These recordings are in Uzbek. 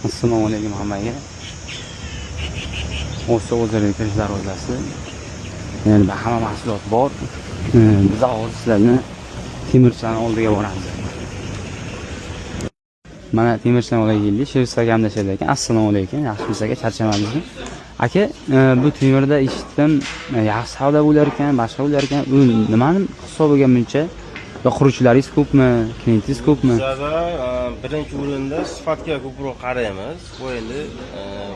Assalomu alaykum hammaga. O'zlariga kirish darvozasi. Yani hamma mahsulot bor. Biz hozir sizlarni temirchilar oldiga boramiz. Mana temirchilar oldiga keldik. Shu sagamdashadi ekan. Assalomu alaykum. Yaxshimisiz aka, charchamadingizmi? Aka, bu temirda eshitdim, yaxshi savdo bo'lar ekan, boshqa bo'lar ekan. U nimani hisobiga buncha? Yo quruvchilaringiz ko'pmi, klientingiz ko'pmi? Bizda birinchi o'rinda sifatga ko'proq qaraymiz. Bu endi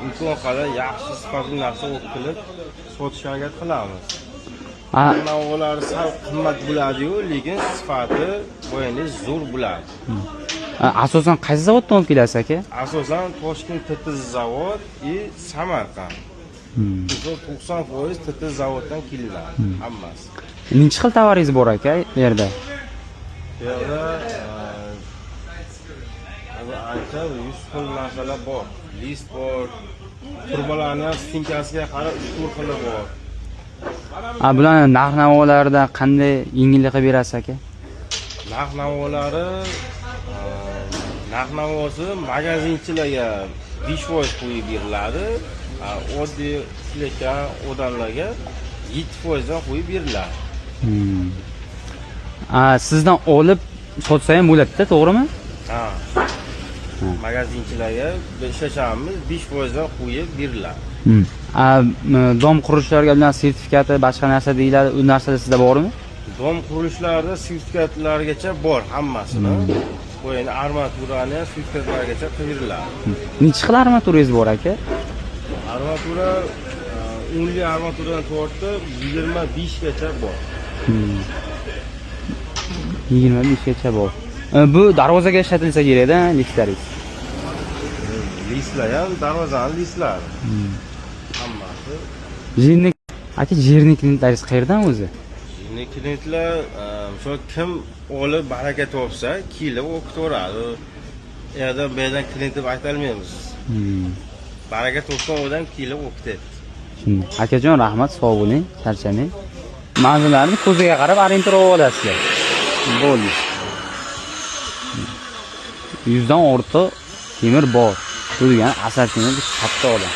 imkon qadar yaxshi sifatli narsa olib kelib sotishga harakat qilamiz. Navolar sal qimmat bo'ladi-yu, lekin sifati bu endi zo'r bo'ladi. Asosan qaysi zavoddan olib kelasiz aka? Asosan Toshkent TTZ zavod va Samarqand. 90% TTZ zavoddan kelinadi hammasi. Necha xil tovaringiz bor aka bu yerda? Bu yerda ancha 100 xil narsalar bor. List bor. Turbalarni stinkasiga qarab 3 xil bor. Bularni narx-navolarida qanday yengillik qilib berasiz aka? Narx-navosi magazinchilarga 5% qo'yib beriladi. Oddiy ishlayotgan odamlarga 7% dan qo'yib beriladi. Sizdan olib sotsa ham bo'ladi-da, to'g'rimi? Ha. Magazinchilarga ishlashamiz 5% dan qo'yib beriladi. Dom qurishlarga bilan sertifikati, boshqa narsa deyiladi. U narsalar sizda bormi? Dom qurilishlarida sertifikatlargacha bor hammasini. Bu endi armaturani sertifikatlargacha beriladi. Necha xil armaturangiz bor aka? Armatura onli armaturadan tortib 25 gacha bor. 25 gacha bor. Bu darvozaga ishlatilsa kerak-da, liftlaringiz. Listlar ham darvozani listlari. Hammasi. Jernik aka, jernik klientlaringiz qayerdan o'zi? Jernik klientlar shu kim olib baraka topsa, kelib o'qitaveradi. Yerda bu yerdan klient deb ayta olmaymiz. Baraka topgan odam kelib o'qitadi. Shunday. Akajon, rahmat, sog' bo'ling, charchamang. Manzillarni ko'ziga qarab orientir olasizlar. Bo'ldi. 100 dan ortiq temir bor. Bu degani asar temir katta odam.